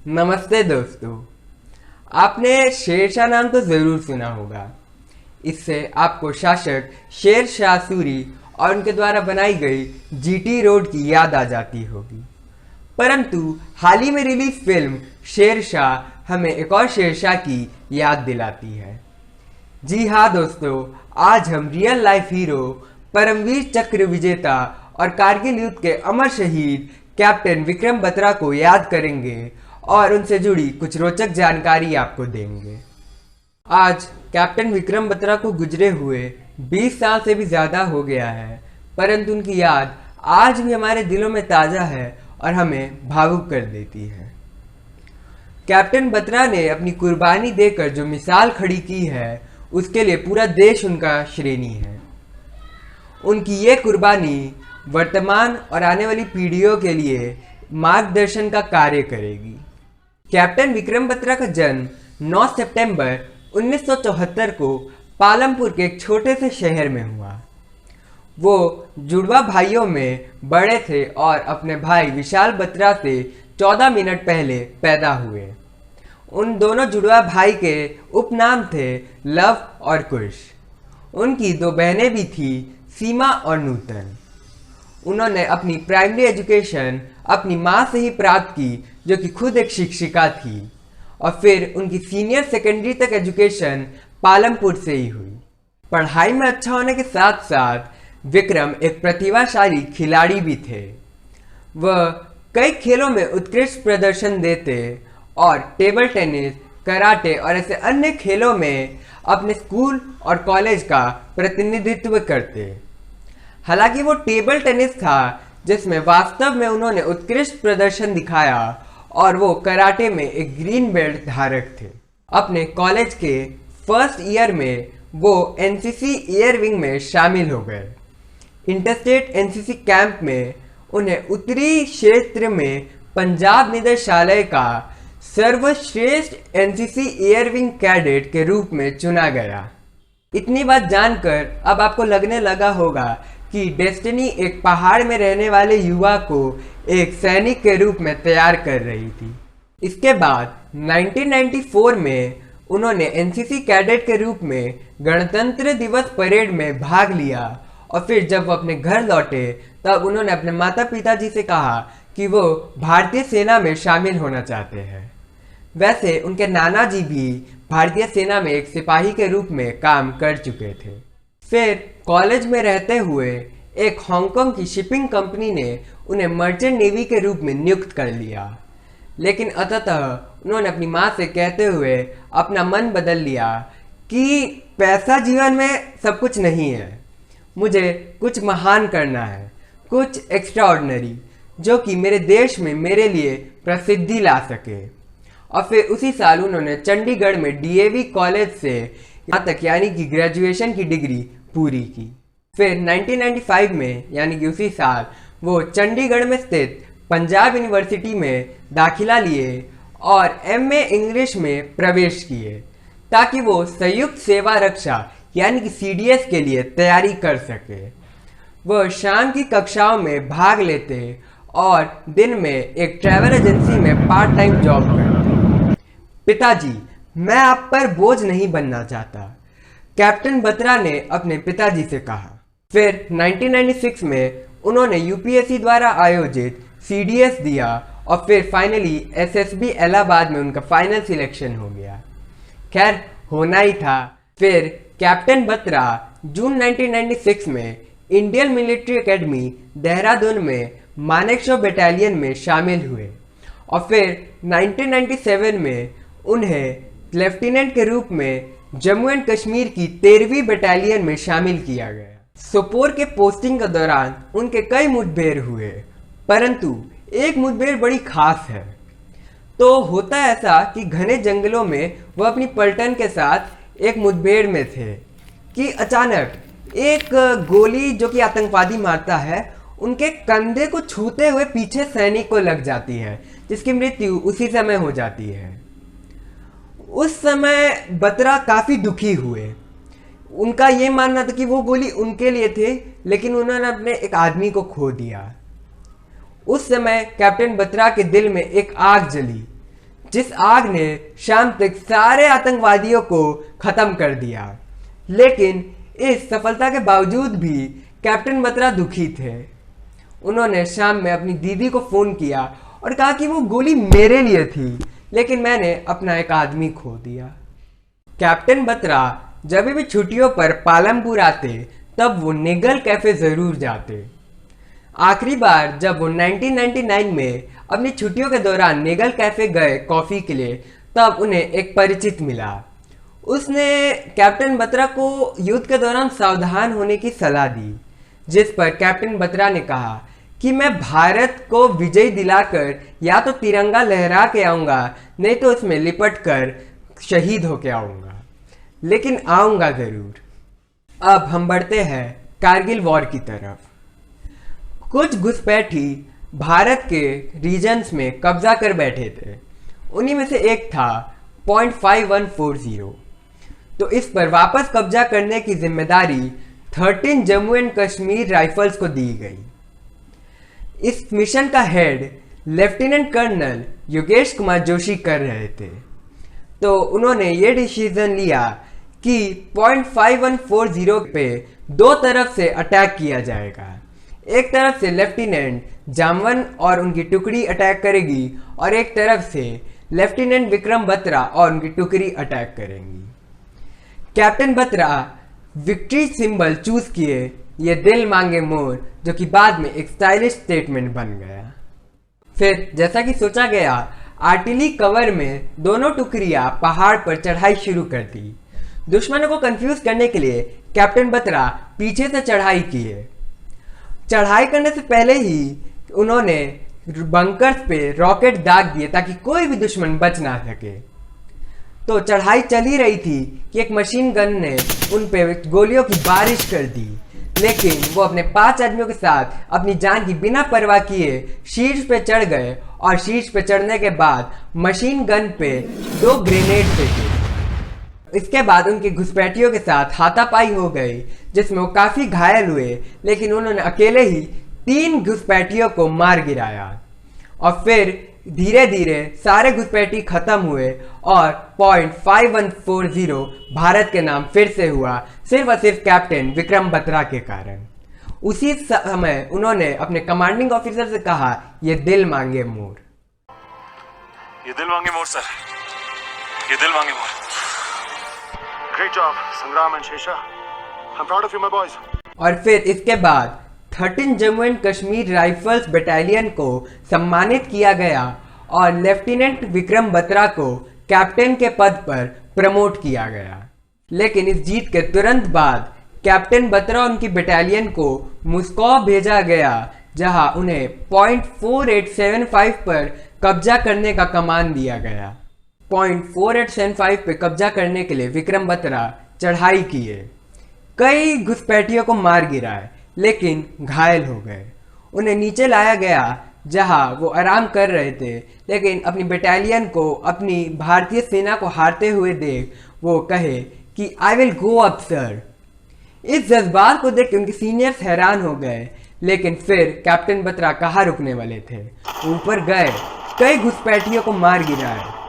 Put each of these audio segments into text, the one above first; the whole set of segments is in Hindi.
नमस्ते दोस्तों। आपने शेरशाह नाम तो जरूर सुना होगा। इससे आपको शासक शेर शाह सूरी और उनके द्वारा बनाई गई जीटी रोड की याद आ जाती होगी। परंतु हाल ही में रिलीज फिल्म शेरशाह हमें एक और शेरशाह की याद दिलाती है। जी हाँ दोस्तों, आज हम रियल लाइफ हीरो, परमवीर चक्र विजेता और कारगिल युद्ध के अमर शहीद कैप्टन विक्रम बत्रा को याद करेंगे और उनसे जुड़ी कुछ रोचक जानकारी आपको देंगे। आज कैप्टन विक्रम बत्रा को गुजरे हुए 20 साल से भी ज़्यादा हो गया है, परंतु उनकी याद आज भी हमारे दिलों में ताज़ा है और हमें भावुक कर देती है। कैप्टन बत्रा ने अपनी कुर्बानी देकर जो मिसाल खड़ी की है, उसके लिए पूरा देश उनका श्रेणी है। उनकी ये कुर्बानी वर्तमान और आने वाली पीढ़ियों के लिए मार्गदर्शन का कार्य करेगी। कैप्टन विक्रम बत्रा का जन्म 9 सितंबर 1974 को पालमपुर के एक छोटे से शहर में हुआ। वो जुड़वा भाइयों में बड़े थे और अपने भाई विशाल बत्रा से 14 मिनट पहले पैदा हुए। उन दोनों जुड़वा भाई के उपनाम थे लव और कुश। उनकी 2 बहनें भी थी, सीमा और नूतन। उन्होंने अपनी प्राइमरी एजुकेशन अपनी माँ से ही प्राप्त की, जो कि खुद एक शिक्षिका थी, और फिर उनकी सीनियर सेकेंडरी तक एजुकेशन पालमपुर से ही हुई। पढ़ाई में अच्छा होने के साथ साथ विक्रम एक प्रतिभाशाली खिलाड़ी भी थे। वह कई खेलों में उत्कृष्ट प्रदर्शन देते और टेबल टेनिस, कराटे और ऐसे अन्य खेलों में अपने स्कूल और कॉलेज का प्रतिनिधित्व करते। हालांकि वो टेबल टेनिस था जिसमें वास्तव में उन्होंने उत्कृष्ट प्रदर्शन दिखाया, और वो कराटे में एक ग्रीन बेल्ट धारक थे। अपने कॉलेज के फर्स्ट ईयर में वो एनसीसी एयर विंग में शामिल हो गए। इंटरस्टेट एनसीसी कैंप में उन्हें उत्तरी क्षेत्र में पंजाब निदेशालय का सर्वश्रेष्ठ एनसीसी एयर विंग कैडेट के रूप में चुना गया। इतनी बात जानकर अब आपको लगने लगा होगा कि डेस्टिनी एक पहाड़ में रहने वाले युवा को एक सैनिक के रूप में तैयार कर रही थी। इसके बाद 1994 में उन्होंने एनसीसी कैडेट के रूप में गणतंत्र दिवस परेड में भाग लिया, और फिर जब वो अपने घर लौटे तब उन्होंने अपने माता पिताजी से कहा कि वो भारतीय सेना में शामिल होना चाहते हैं। वैसे उनके नाना जी भी भारतीय सेना में एक सिपाही के रूप में काम कर चुके थे। फिर कॉलेज में रहते हुए एक हांगकांग की शिपिंग कंपनी ने उन्हें मर्चेंट नेवी के रूप में नियुक्त कर लिया, लेकिन अंततः उन्होंने अपनी माँ से कहते हुए अपना मन बदल लिया कि पैसा जीवन में सब कुछ नहीं है, मुझे कुछ महान करना है, कुछ एक्स्ट्राऑर्डिनरी, जो कि मेरे देश में मेरे लिए प्रसिद्धि ला सके। और फिर उसी साल उन्होंने चंडीगढ़ में डीएवी कॉलेज से यहाँ तक यानी कि ग्रेजुएशन की डिग्री पूरी की। फिर 1995 में यानी कि उसी साल वो चंडीगढ़ में स्थित पंजाब यूनिवर्सिटी में दाखिला लिए और एमए इंग्लिश में प्रवेश किए, ताकि वो संयुक्त सेवा रक्षा यानी कि सीडीएस के लिए तैयारी कर सके। वह शाम की कक्षाओं में भाग लेते और दिन में एक ट्रैवल एजेंसी में पार्ट टाइम जॉब करते। पिताजी, मैं आप पर बोझ नहीं बनना चाहता, कैप्टन बत्रा ने अपने पिताजी से कहा। फिर 1996 में उन्होंने यूपीएससी द्वारा आयोजित सीडीएस दिया और फिर फाइनली एसएसबी इलाहाबाद में उनका फाइनल सिलेक्शन हो गया। खैर, होना ही था। फिर कैप्टन बत्रा जून 1996 में इंडियन मिलिट्री एकेडमी देहरादून में मानेकशॉ बटालियन में शामिल हुए, और फिर 1997 में उन्हें लेफ्टिनेंट के रूप में जम्मू एंड कश्मीर की 13वीं बटालियन में शामिल किया गया। सोपोर के पोस्टिंग के दौरान उनके कई मुठभेड़ हुए, परंतु एक मुठभेड़ बड़ी खास है। तो होता ऐसा कि घने जंगलों में वह अपनी पलटन के साथ एक मुठभेड़ में थे कि अचानक एक गोली जो कि आतंकवादी मारता है, उनके कंधे को छूते हुए पीछे सैनिक को लग जाती है, जिसकी मृत्यु उसी समय हो जाती है। उस समय बत्रा काफ़ी दुखी हुए। उनका ये मानना था कि वो गोली उनके लिए थे, लेकिन उन्होंने अपने एक आदमी को खो दिया। उस समय कैप्टन बत्रा के दिल में एक आग जली, जिस आग ने शाम तक सारे आतंकवादियों को खत्म कर दिया। लेकिन इस सफलता के बावजूद भी कैप्टन बत्रा दुखी थे। उन्होंने शाम में अपनी दीदी को फ़ोन किया और कहा कि वो गोली मेरे लिए थी, लेकिन मैंने अपना एक आदमी खो दिया। कैप्टन बत्रा जब भी छुट्टियों पर पालमपुर आते तब वो निगल कैफ़े ज़रूर जाते। आखिरी बार जब वो 1999 में अपनी छुट्टियों के दौरान निगल कैफ़े गए कॉफ़ी के लिए, तब उन्हें एक परिचित मिला। उसने कैप्टन बत्रा को युद्ध के दौरान सावधान होने की सलाह दी, जिस पर कैप्टन बत्रा ने कहा कि मैं भारत को विजय दिलाकर या तो तिरंगा लहरा के आऊँगा, नहीं तो उसमें लिपट कर शहीद होके आऊँगा, लेकिन आऊँगा ज़रूर। अब हम बढ़ते हैं कारगिल वॉर की तरफ। कुछ घुसपैठी भारत के रीजन्स में कब्जा कर बैठे थे। उन्हीं में से एक था .5140। तो इस पर वापस कब्जा करने की जिम्मेदारी 13 जम्मू एंड कश्मीर राइफल्स को दी गई। इस मिशन का head lieutenant colonel Yogesh Kumar Joshi कर रहे थे। तो उन्होंने ये डिसीजन लिया कि .5140 पे दो तरफ से अटैक किया जाएगा। एक तरफ से लेफ्टिनेंट जामवन और उनकी टुकड़ी अटैक करेगी और एक तरफ से लेफ्टिनेंट विक्रम बत्रा और उनकी टुकड़ी अटैक करेंगी। Captain Batra victory symbol choose किए, ये दिल मांगे मोर, जो कि बाद में एक स्टाइलिश स्टेटमेंट बन गया। फिर जैसा कि सोचा गया, आर्टिलरी कवर में दोनों टुकड़ियां पहाड़ पर चढ़ाई शुरू कर दी। दुश्मनों को कंफ्यूज करने के लिए कैप्टन बत्रा पीछे से चढ़ाई किए। चढ़ाई करने से पहले ही उन्होंने बंकर्स पे रॉकेट दाग दिए ताकि कोई भी दुश्मन बच ना सके। तो चढ़ाई चल ही रही थी कि एक मशीन गन ने उन पे गोलियों की बारिश कर दी, लेकिन वो अपने 5 आदमियों के साथ अपनी जान की बिना परवाह किए शीर्ष पे चढ़ गए और शीर्ष पे चढ़ने के बाद मशीन गन पे 2 ग्रेनेड फेंके। इसके बाद उनके घुसपैठियों के साथ हाथापाई हो गई, जिसमें वो काफ़ी घायल हुए, लेकिन उन्होंने अकेले ही 3 घुसपैठियों को मार गिराया। और फिर धीरे धीरे सारे घुसपैठी खत्म हुए और .5140 भारत के नाम फिर से हुआ, सिर्फ और सिर्फ कैप्टन विक्रम बत्रा के कारण। उसी समय उन्होंने अपने कमांडिंग ऑफिसर से कहा, ये दिल मांगे मोर। ये दिल मांगे मोर सर, ये दिल मांगे मोर। Great job, Sangram and Shesha. I'm proud of you, my boys. और फिर इसके बाद 13 Jammu and Kashmir rifles battalion को सम्मानित किया गया और लेफ्टिनेंट विक्रम बत्रा को कैप्टन के पद पर प्रमोट किया गया। लेकिन इस जीत के तुरंत बाद कैप्टन बत्रा और उनकी बटालियन को मुस्कौ भेजा गया, जहां उन्हें .4875 पर कब्जा करने का कमान दिया गया। .4875 पे कब्जा करने के लिए विक्रम बत्रा चढ़ाई किए, कई घुसपैठियों को मार गिराए, लेकिन घायल हो गए। उन्हें नीचे लाया गया जहां वो आराम कर रहे थे, लेकिन अपनी बटालियन को, अपनी भारतीय सेना को हारते हुए देख वो कहे कि I will go up sir. इस जज्बात को देख के उनके सीनियर्स हैरान हो गए, लेकिन फिर कैप्टन बत्रा कहाँ रुकने वाले थे, ऊपर गए, कई घुसपैठियों को मार गिराए,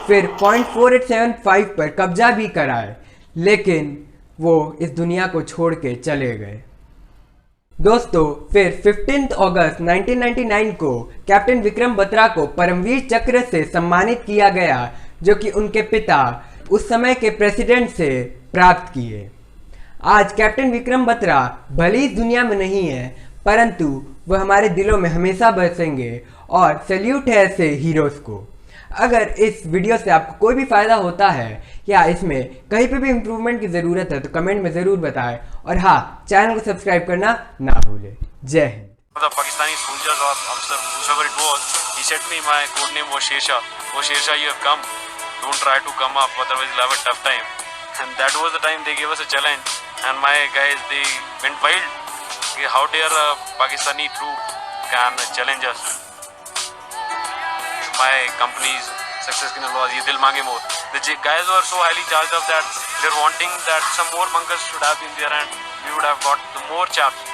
फिर .4875 पर कब्जा भी कराए, लेकिन वो इस दुनिया को छोड़ के चले गए। दोस्तों, फिर 15 अगस्त 1999 को कैप्टन विक्रम बत्रा को परमवीर चक्र से सम्मानित किया गया, जो कि उनके पिता उस समय के प्रेसिडेंट से प्राप्त किए। आज कैप्टन विक्रम बत्रा भले इस दुनिया में नहीं है, परंतु वह हमारे दिलों में हमेशा बसेंगे और सैल्यूट है ऐसे हीरोज़ को। अगर इस वीडियो से आपको कोई भी फ़ायदा होता है या इसमें कहीं पे भी इम्प्रूवमेंट की ज़रूरत है तो कमेंट में ज़रूर बताएं, और हाँ, चैनल को सब्सक्राइब करना ना भूलें। जय Hind. The Pakistani soldiers or officer, whoever it was, he said to me, my code name was Shesha. Oh Shesha, you have come. Don't try to come up, otherwise you'll have a tough time. And that was the time they gave us a challenge. And my guys, they went wild. How dare a Pakistani troop can challenge us? My company's success in was Ye Dil Mange More. The guys were so highly charged up that they're wanting that some more bunkers should have been there and we would have got more chaps.